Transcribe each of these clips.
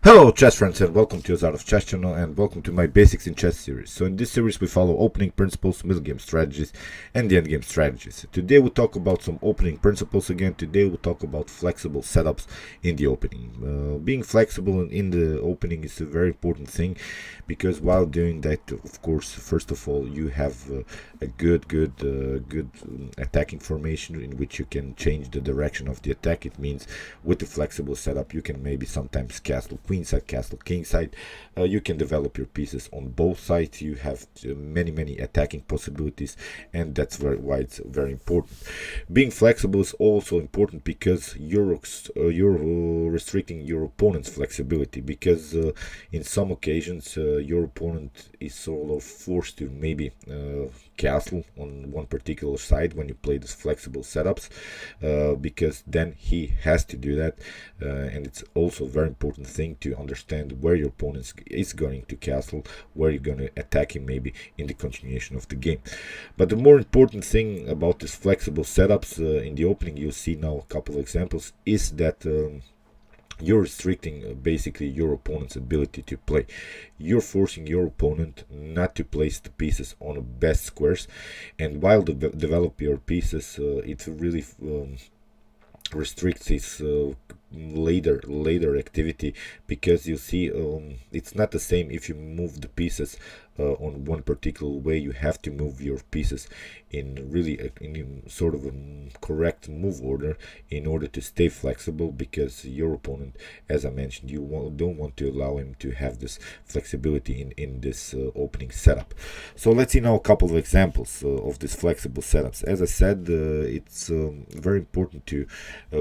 Hello chess friends and welcome to Jozarov chess channel and welcome to my Basics in Chess series. So in this series we follow opening principles, middle game strategies and the endgame strategies. Today we'll talk about some opening principles again. Today we'll talk about flexible setups in the opening. Being flexible in the opening is a very important thing because while doing that, of course, first of all you have a good attacking formation in which you can change the direction of the attack. It means with the flexible setup you can maybe sometimes castle queenside, castle kingside. You can develop your pieces on both sides. You have many attacking possibilities, and that's why it's very important. Being flexible is also important because you're restricting your opponent's flexibility, because in some occasions your opponent is sort of forced to maybe castle on one particular side when you play these flexible setups, because then he has to do that, and it's also a very important thing to understand where your opponent is going to castle, where you're going to attack him maybe in the continuation of the game. But the more important thing about these flexible setups in the opening, you'll see now a couple of examples, is that you're restricting basically your opponent's ability to play. You're forcing your opponent not to place the pieces on the best squares, and while develop your pieces, it really restricts his later activity, because you see it's not the same if you move the pieces on one particular way. You have to move your pieces in really in sort of a correct move order in order to stay flexible, because your opponent, as I mentioned, don't want to allow him to have this flexibility in this opening setup. So let's see now a couple of examples of these flexible setups. As I said, it's very important to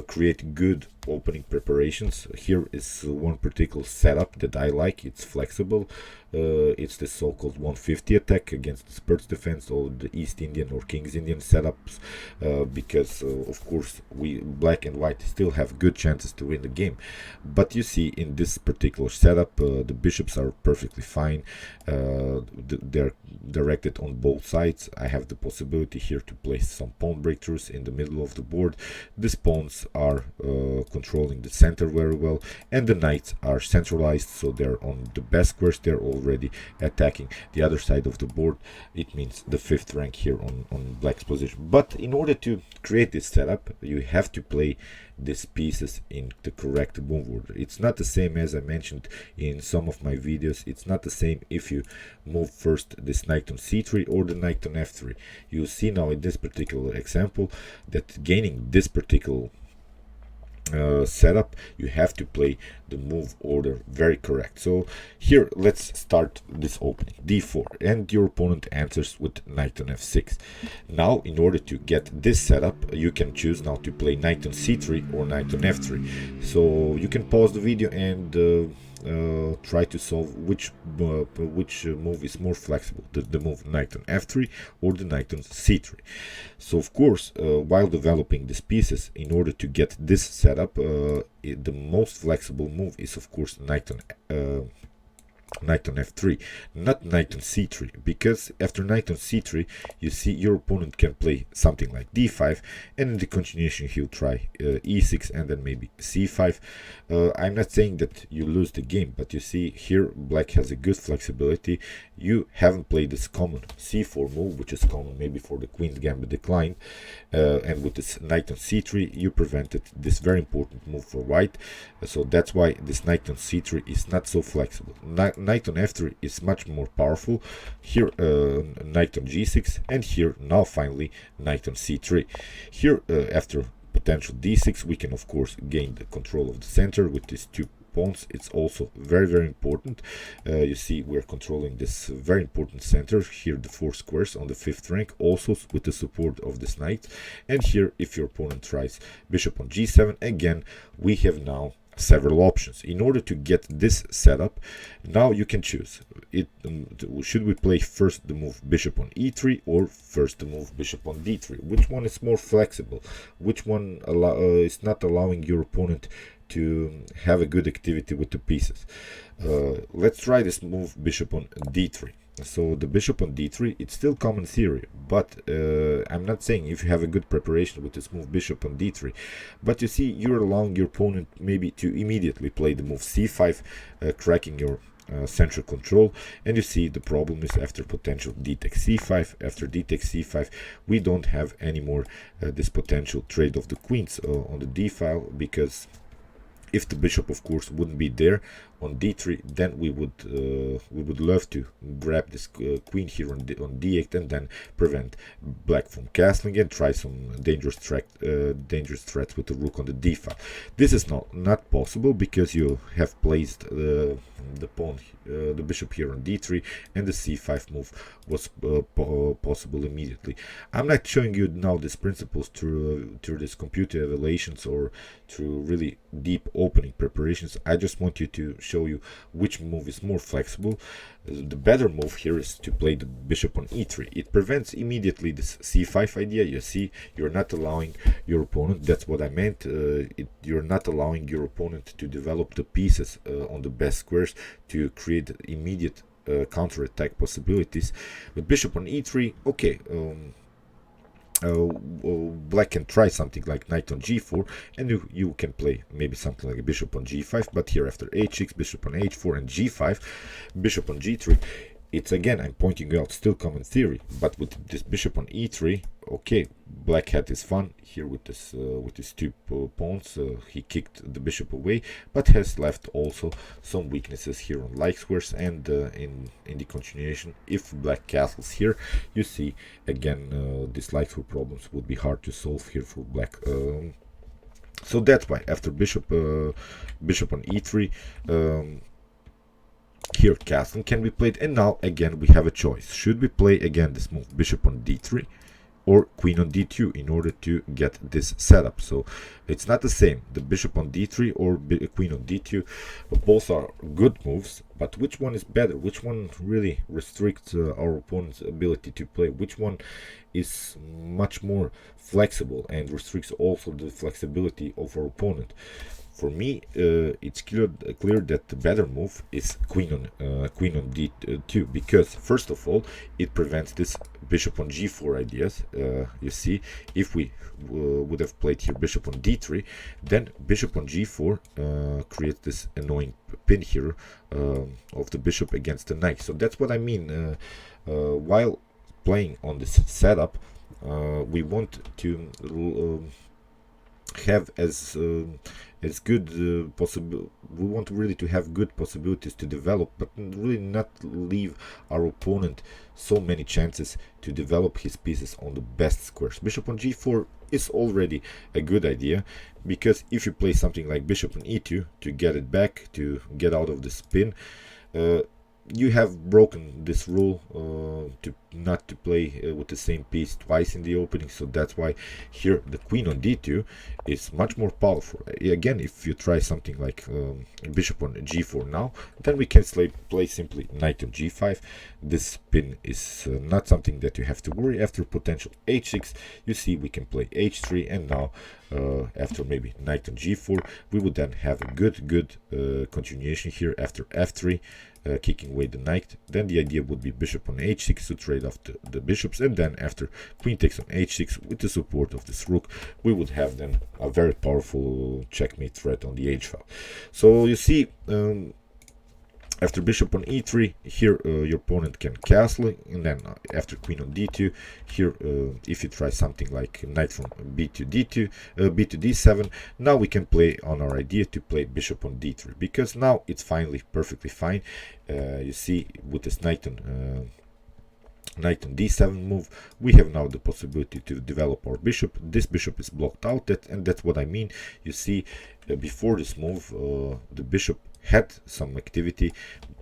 create good opening preparations. Here is one particular setup that I like. It's flexible. It's the so-called 150 attack against the Spurs defense, or the East Indian or King's Indian setups, because of course black and white still have good chances to win the game. But you see, in this particular setup, the bishops are perfectly fine. They're directed on both sides. I have the possibility here to place some pawn breakthroughs in the middle of the board. These pawns are controlling the center very well, and the knights are centralized, so they're on the best squares. They're already attacking the other side of the board. It means the fifth rank here on black's position. But in order to create this setup, you have to play these pieces in the correct move order. It's not the same, as I mentioned in some of my videos, it's not the same if you move first this knight on c3 or the knight on f3. You see now in this particular example that gaining this particular setup, you have to play the move order very correct. So here let's start this opening d4, and your opponent answers with knight on f6. Now in order to get this setup, you can choose now to play knight on c3 or knight on f3. So you can pause the video and try to solve which move is more flexible, the move knight on f3 or the knight on c3. So of course, while developing these pieces, in order to get this setup, the most flexible move is of course knight on f3, not knight on c3, because after knight on c3, you see your opponent can play something like d5, and in the continuation he'll try e6 and then maybe c5. I'm not saying that you lose the game, but you see here black has a good flexibility. You haven't played this common c4 move, which is common maybe for the queen's gambit decline, and with this knight on c3 you prevented this very important move for white. So that's why this knight on c3 is not so flexible. Knight on f3 is much more powerful. Here knight on g6, and here now finally knight on c3. Here after potential d6, we can of course gain the control of the center with these two pawns. It's also very important. You see we're controlling this very important center here, the 4 squares on the 5th rank, also with the support of this knight. And here if your opponent tries bishop on g7, again we have now several options. In order to get this setup, now you can choose it. Should we play first the move bishop on e3 or first the move bishop on d3? Which one is more flexible? Which one is not allowing your opponent to have a good activity with the pieces? Let's try this move bishop on d3. So the bishop on d3, it's still common theory, but I'm not saying if you have a good preparation with this move bishop on d3, but you see you're allowing your opponent maybe to immediately play the move c5, cracking your central control. And you see the problem is after potential d takes c5, after d takes c5, we don't have anymore this potential trade of the queens on the d file, because if the bishop, of course, wouldn't be there on d3, then we would love to grab this queen here on d8 and then prevent black from castling and try some dangerous threats with the rook on the d file. This is not possible because you have placed the bishop here on d3, and the c5 move was possible immediately. I'm not showing you now these principles through this computer evaluations or through really deep opening preparations. I just want you to show you which move is more flexible. The better move here is to play the bishop on e3. It prevents immediately this c5 idea. You see, you're not allowing your opponent, that's what I meant, you're not allowing your opponent to develop the pieces on the best squares to create immediate counter-attack possibilities. With bishop on e3, okay, black can try something like knight on g4, and you can play maybe something like a bishop on g5, but here after h6, bishop on h4 and g5, bishop on g3, it's again, I'm pointing out, still common theory, but with this bishop on e3, okay, black had his fun here with his two pawns. He kicked the bishop away, but has left also some weaknesses here on like squares, and in the continuation, if black castles here, you see again these like square problems would be hard to solve here for black. So that's why after bishop on e3, here castling can be played, and now again we have a choice. Should we play again this move bishop on d3 or queen on d2 in order to get this setup? So it's not the same, the bishop on d3 or queen on d2, both are good moves, but which one is better? Which one really restricts our opponent's ability to play? Which one is much more flexible and restricts also the flexibility of our opponent? For me, it's clear that the better move is queen on d2, because first of all, it prevents this bishop on g4 ideas. You see, if we would have played here bishop on d3, then bishop on g4 creates this annoying pin here of the bishop against the knight. So that's what I mean. While playing on this setup, we want to have as good possible. We want really to have good possibilities to develop, but really not leave our opponent so many chances to develop his pieces on the best squares. Bishop on g4 is already a good idea, because if you play something like bishop on e2 to get it back, to get out of the spin, you have broken this rule to not to play with the same piece twice in the opening. So that's why here the queen on d2 is much more powerful. Again, if you try something like bishop on g4 now, then we can play simply knight on g5. This spin is not something that you have to worry. After potential h6, you see we can play h3, and now after maybe knight on g4, we would then have a good continuation here after f3, kicking away the knight. Then the idea would be bishop on h6 to trade off the bishops, and then after queen takes on h6 with the support of this rook, we would have then a very powerful checkmate threat on the h file. So you see, after bishop on e3, here your opponent can castle, and then after queen on d2, here if you try something like knight from b to d2, b to d7, now we can play on our idea to play bishop on d3, because now it's finally perfectly fine. You see, with this knight on d7 move, we have now the possibility to develop our bishop. This bishop is blocked out, and that's what I mean. You see, before this move, the bishop had some activity.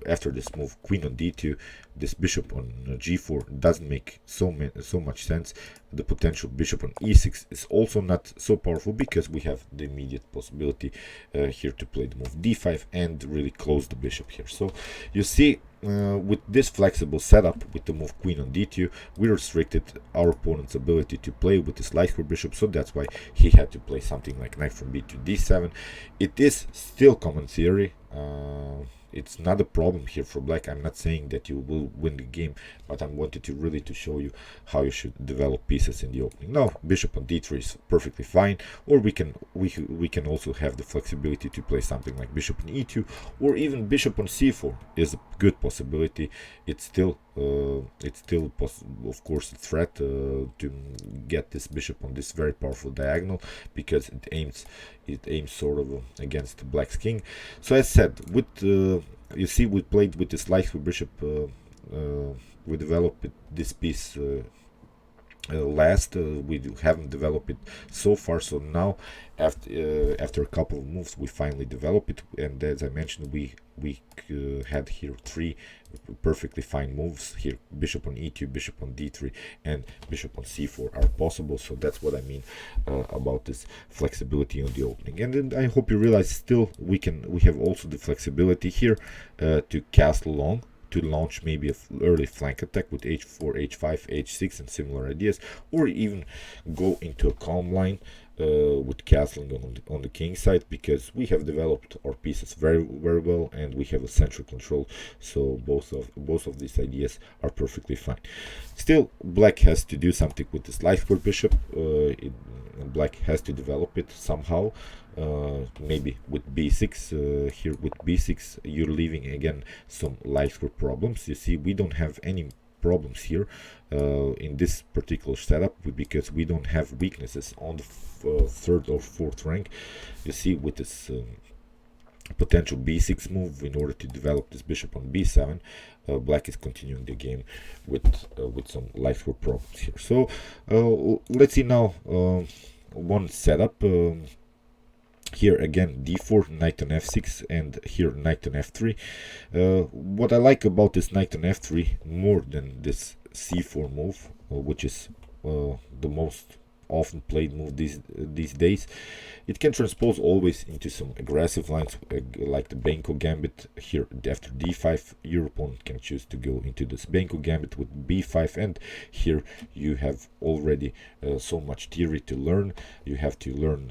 After this move, queen on d2, this bishop on g4 doesn't make so much sense. The potential bishop on e6 is also not so powerful, because we have the immediate possibility here to play the move d5 and really close the bishop here. So you see, with this flexible setup with the move queen on d2, we restricted our opponent's ability to play with this light square bishop, so that's why he had to play something like knight from b to d7. It is still common theory. it's not a problem here for black. I'm not saying that you will win the game, but I wanted to really to show you how you should develop pieces in the opening. Now bishop on d3 is perfectly fine, or we can also have the flexibility to play something like bishop on e2, or even bishop on c4 is a good possibility. It's still of course a threat to get this bishop on this very powerful diagonal, because it aims sort of against black's king. So as said, with you see, we played with this light bishop. We developed this piece last. We haven't developed it so far, so now after a couple of moves we finally develop it. And as I mentioned, we had here 3 perfectly fine moves here: bishop on e2, bishop on d3, and bishop on c4 are possible. So that's what I mean about this flexibility on the opening. And then I hope you realize still we have also the flexibility here to castle long, to launch maybe an early flank attack with h4, h5, h6 and similar ideas, or even go into a calm line with castling on the king side, because we have developed our pieces very well, and we have a central control. So both of these ideas are perfectly fine. Still, black has to do something with this light square bishop. Black has to develop it somehow. Maybe with b6. Here with b6 you're leaving again some light square problems. You see, we don't have any problems here in this particular setup, because we don't have weaknesses on the 3rd or 4th rank. You see, with this potential b6 move, in order to develop this bishop on b7, black is continuing the game with some light square problems here. So let's see now one setup. Here again d4, knight on f6, and here knight on f3. What I like about this knight on f3 more than this c4 move, which is the most often played move these days, it can transpose always into some aggressive lines like the Benko gambit. Here after d5 your opponent can choose to go into this Benko gambit with b5, and here you have already so much theory to learn. You have to learn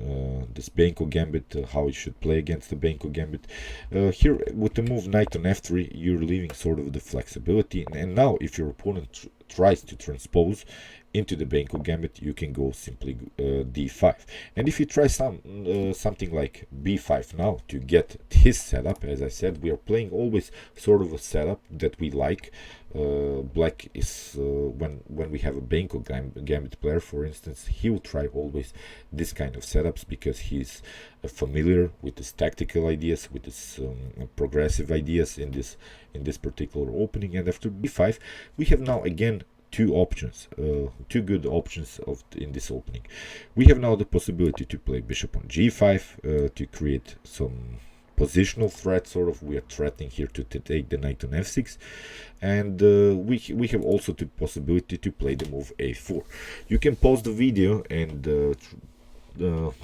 this Benko gambit, how you should play against the Benko gambit. Here with the move knight on f3 you're leaving sort of the flexibility, and now if your opponent tries to transpose into the Benko gambit, you can go simply d5. And if you try something like b5 now to get his setup, as I said, we are playing always sort of a setup that we like. Black is when we have a Benko gambit player, for instance, he will try always this kind of setups, because he's familiar with his tactical ideas, with his progressive ideas in this particular opening. And after b5 we have now again two good options in this opening. We have now the possibility to play bishop on g5 to create some positional threat, sort of. We are threatening here to take the knight on f6, and we have also the possibility to play the move a4. You can pause the video and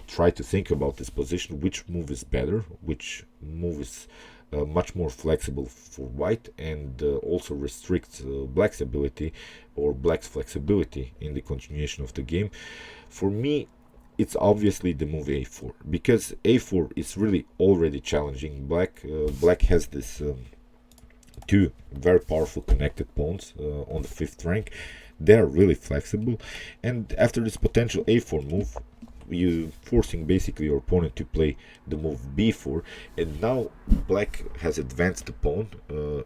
try to think about this position, which move is better, which move is much more flexible for white, and also restricts black's ability or black's flexibility in the continuation of the game. For me, it's obviously the move a4, because a4 is really already challenging black. Black has this 2 very powerful connected pawns on the 5th rank. They are really flexible, and after this potential a4 move, you forcing basically your opponent to play the move b4, and now black has advanced the pawn.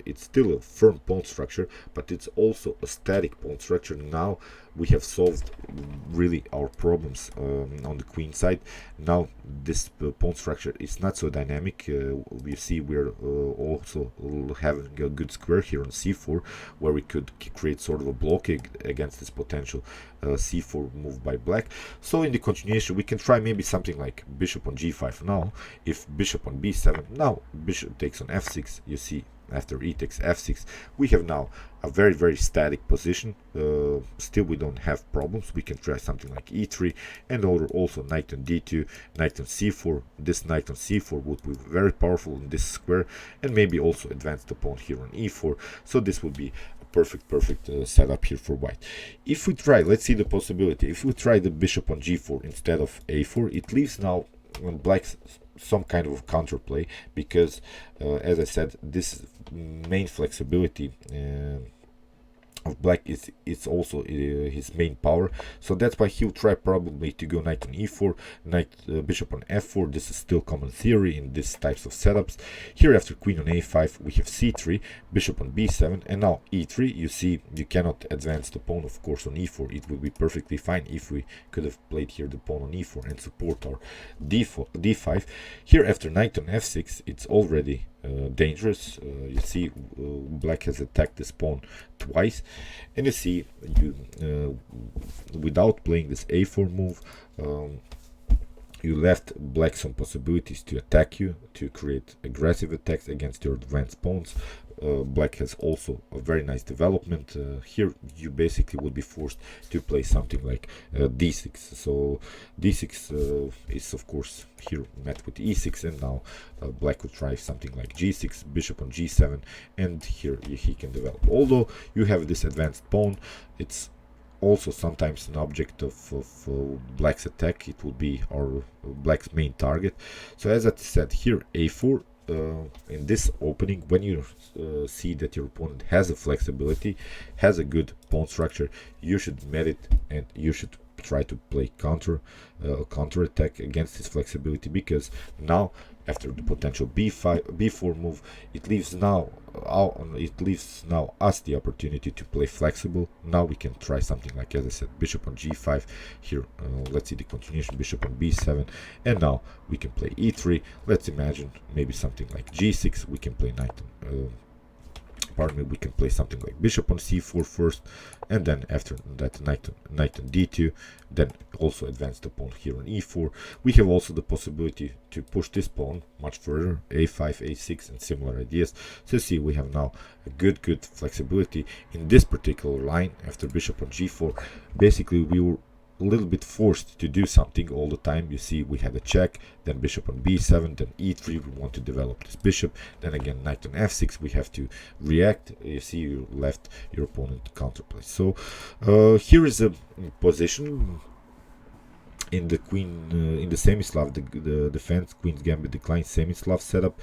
It's still a firm pawn structure, but it's also a static pawn structure. Now we have solved really our problems on the queen side. Now this pawn structure is not so dynamic. We see we're also having a good square here on c4, where we could create sort of a blockade against this potential c4 move by black. So in the continuation we can try maybe something like bishop on g5 now. If bishop on b7, now bishop takes on f6, you see after e takes f6, we have now a very static position. Still we don't have problems. We can try something like e3, and also knight on d2, knight on c4. This knight on c4 would be very powerful in this square, and maybe also advance the pawn here on e4. So this would be a perfect setup here for white. If we try, let's see the possibility, if we try the bishop on g4 instead of a4, it leaves now black's some kind of counterplay, because as I said, this main flexibility of black is it's also his main power. So that's why he'll try probably to go knight on e4, knight bishop on f4. This is still common theory in these types of setups. Here after queen on a5 we have c3, bishop on b7, and now e3. You see, you cannot advance the pawn, of course, on e4. It would be perfectly fine if we could have played here the pawn on e4 and support our d5. Here after knight on f6 it's already dangerous. You see, black has attacked this pawn twice, and you see, you without playing this a4 move, you left black some possibilities to attack you, to create aggressive attacks against your advanced pawns. Black has also a very nice development. Here you basically would be forced to play something like d6. So d6 is of course here met with e6, and now black would try something like g6, bishop on g7, and here he can develop. Although you have this advanced pawn, it's also sometimes an object of black's attack. It would be our black's main target. So as I said, here a4, in this opening, when you see that your opponent has a flexibility, has a good pawn structure, you should met it, and you should try to play counter attack against his flexibility, because now after the potential b4 move, it leaves now us the opportunity to play flexible. Now we can try something like, as I said, bishop on g5. Here let's see the continuation, bishop on b7, and now we can play e3. Let's imagine maybe something like g6. We can play knight pardon me, we can play something like bishop on c4 first, and then after that knight on d2, then also advance the pawn here on e4. We have also the possibility to push this pawn much further, a5, a6, and similar ideas. So see, we have now a good flexibility in this particular line. After bishop on g4, basically we were a little bit forced to do something all the time. You see, we had a check, then bishop on b7, then e3. We want to develop this bishop, then again knight on f6. We have to react. You see, you left your opponent counterplay. So here is a position in the queen in the semi-Slav, the defense queen's gambit decline semi-Slav setup,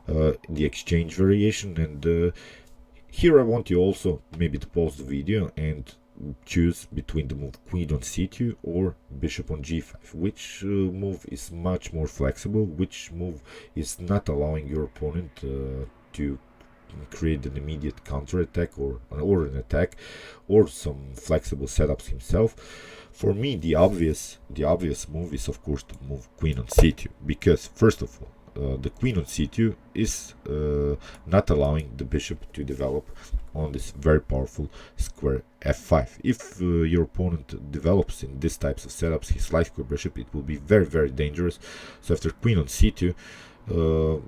the exchange variation. And here I want you also maybe to pause the video and choose between the move queen on c2 or bishop on g5. Which move is much more flexible? Which move is not allowing your opponent to create an immediate counter attack or an attack or some flexible setups himself? For me, the obvious move is of course to move queen on c2, because first of all, the queen on c2 is not allowing the bishop to develop on this very powerful square f5. If your opponent develops in these types of setups his light square bishop, it will be very dangerous. So after queen on c2,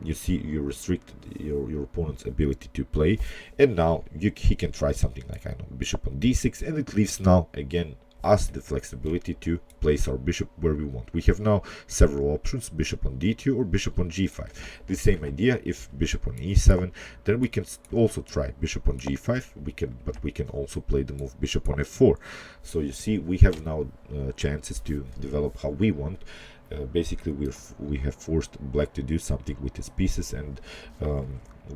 you see, you restrict your opponent's ability to play, and now he can try something like, I know, bishop on d6, and it leaves now again us the flexibility to place our bishop where we want. We have now several options: bishop on d2 or bishop on g5. The same idea, if bishop on e7, then we can also try bishop on g5. But we can also play the move bishop on f4. So you see, we have now chances to develop how we want. Basically, we have forced black to do something with his pieces, and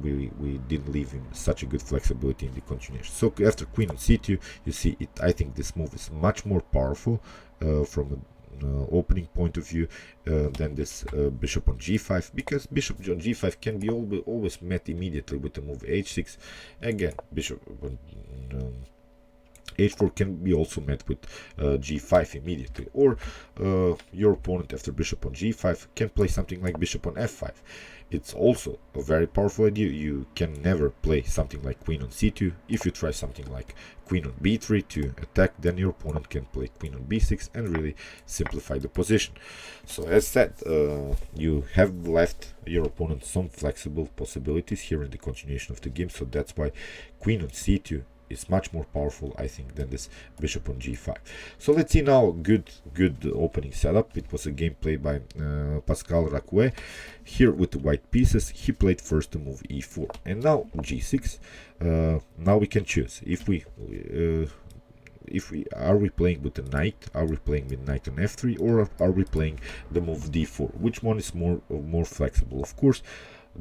we didn't leave him such a good flexibility in the continuation. So after queen on c2, you see it. I think this move is much more powerful from an opening point of view than this bishop on g5, because bishop on g5 can be always met immediately with the move h6. Again, bishop on h4 can be also met with g5 immediately, or your opponent after bishop on g5 can play something like bishop on f5. It's also a very powerful idea. You can never play something like queen on c2. If you try something like queen on b3 to attack, then your opponent can play queen on b6 and really simplify the position. So as said, you have left your opponent some flexible possibilities here in the continuation of the game. So that's why queen on c2 is much more powerful, I think, than this bishop on g5. So let's see now good opening setup. It was a game played by Pascal Racouet. Here with the white pieces, he played first the move e4, and now g6. Now we can choose if we if we are we playing with the knight, are we playing with knight on f3, or are we playing the move d4? Which one is more flexible? Of course,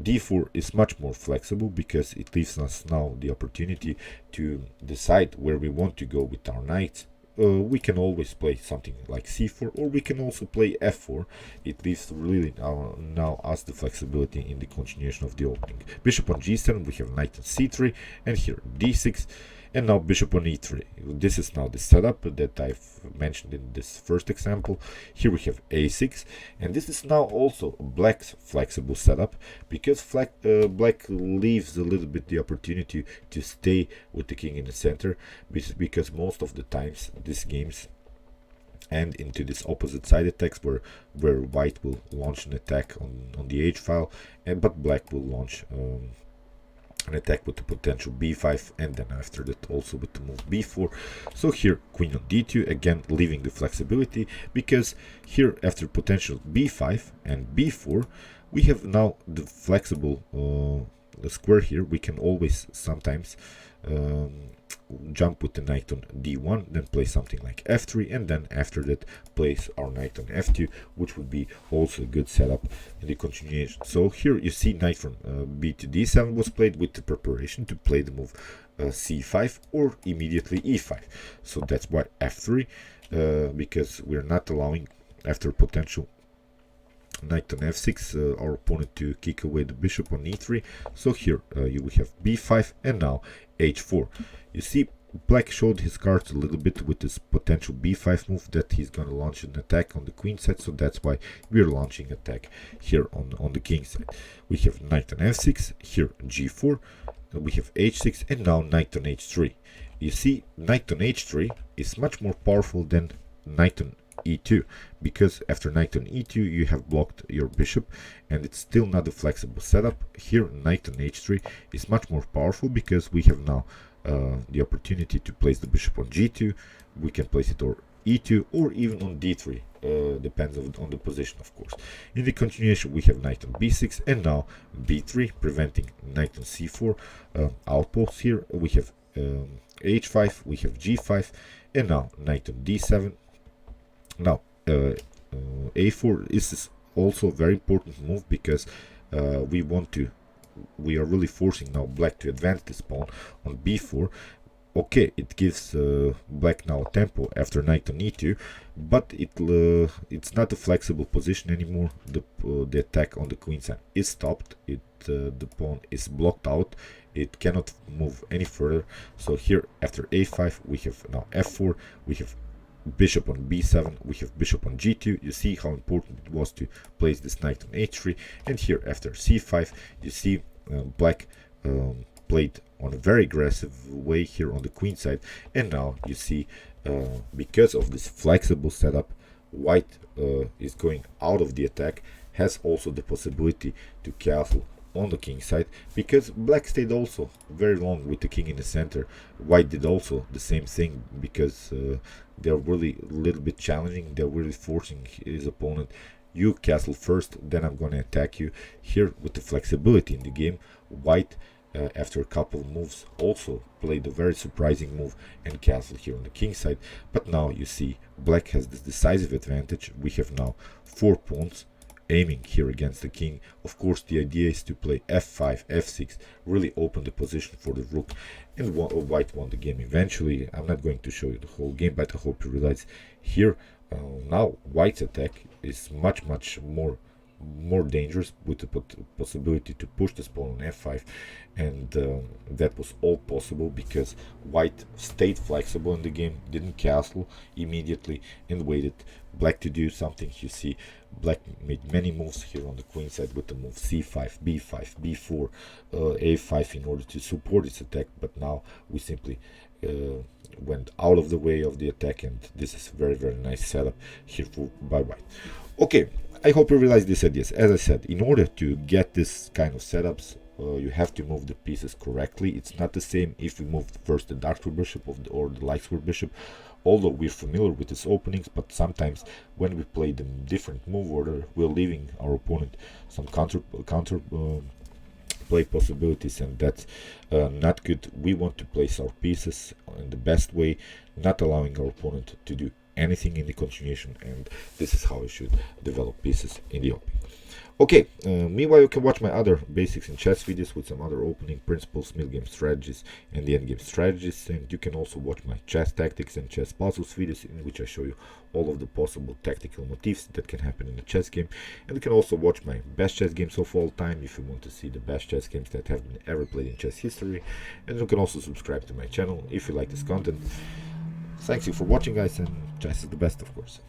d4 is much more flexible because it leaves us now the opportunity to decide where we want to go with our knights. We can always play something like c4, or we can also play f4. It leaves really now us the flexibility in the continuation of the opening. Bishop on g7, we have knight on c3, and here d6, and now bishop on e3. This is now the setup that I've mentioned in this first example. Here we have a6, and this is now also black's flexible setup, because black leaves a little bit the opportunity to stay with the king in the center, because most of the times these games end into this opposite side attacks where white will launch an attack on the h file, but black will launch an attack with the potential b5, and then after that also with the move b4. So here queen on d2, again leaving the flexibility, because here after potential b5 and b4 we have now the flexible square. Here we can always sometimes jump with the knight on d1, then play something like f3, and then after that place our knight on f2, which would be also a good setup in the continuation. So here you see knight from b to d7 was played with the preparation to play the move c5 or immediately e5. So that's why f3, because we're not allowing after potential knight on f6 our opponent to kick away the bishop on e3. So here you will have b5, and now h4. You see, black showed his cards a little bit with this potential b5 move that he's going to launch an attack on the queen side, so that's why we're launching attack here on the king side. We have knight on f6, here g4, we have h6, and now knight on h3. You see, knight on h3 is much more powerful than knight on e2, because after knight on e2 you have blocked your bishop, and it's still not a flexible setup. Here knight on h3 is much more powerful because we have now the opportunity to place the bishop on g2. We can place it on e2 or even on d3, depends on the position, of course. In the continuation we have knight on b6, and now b3, preventing knight on c4 outposts. Here we have h5, we have g5, and now knight on d7. Now a4 is also a very important move, because we are really forcing now black to advance this pawn on b4. Okay, it gives black now tempo after knight on e2, but it's not a flexible position anymore. The attack on the queen side is stopped. The pawn is blocked out. It cannot move any further. So here after a5 we have now f4, we have bishop on b7, we have bishop on g2. You see how important it was to place this knight on h3, and here after c5 you see black played on a very aggressive way here on the queen side, and now you see because of this flexible setup, white is going out of the attack, has also the possibility to castle on the king side, because black stayed also very long with the king in the center. White did also the same thing, because they're really a little bit challenging. They're really forcing his opponent, you castle first, then I'm going to attack you. Here with the flexibility in the game, white after a couple of moves also played a very surprising move and castled here on the king side. But now you see black has this decisive advantage. We have now 4 pawns aiming here against the king. Of course the idea is to play f5, f6, really open the position for the rook, and white won the game eventually. I'm not going to show you the whole game, but I hope you realize here now white's attack is much more dangerous, with the possibility to push this pawn on f5, and that was all possible because white stayed flexible in the game, didn't castle immediately, and waited black to do something. You see black made many moves here on the queen side with the move c5, b5, b4, a5 in order to support its attack, but now we simply went out of the way of the attack, and this is a very nice setup here by white. Okay, I hope you realize these ideas. As I said, in order to get this kind of setups, you have to move the pieces correctly. It's not the same if we move first the dark square bishop or the light square bishop, although we're familiar with its openings, but sometimes when we play the different move order, we're leaving our opponent some counter play possibilities, and that's not good. We want to place our pieces in the best way, not allowing our opponent to do anything in the continuation, and this is how you should develop pieces in the opening. Okay, meanwhile you can watch my other basics in chess videos with some other opening principles, middle game strategies, and the endgame strategies, and you can also watch my chess tactics and chess puzzles videos in which I show you all of the possible tactical motifs that can happen in a chess game. And you can also watch my best chess games of all time if you want to see the best chess games that have been ever played in chess history. And you can also subscribe to my channel if you like this content. Thanks you for watching, guys, and chess is the best, of course.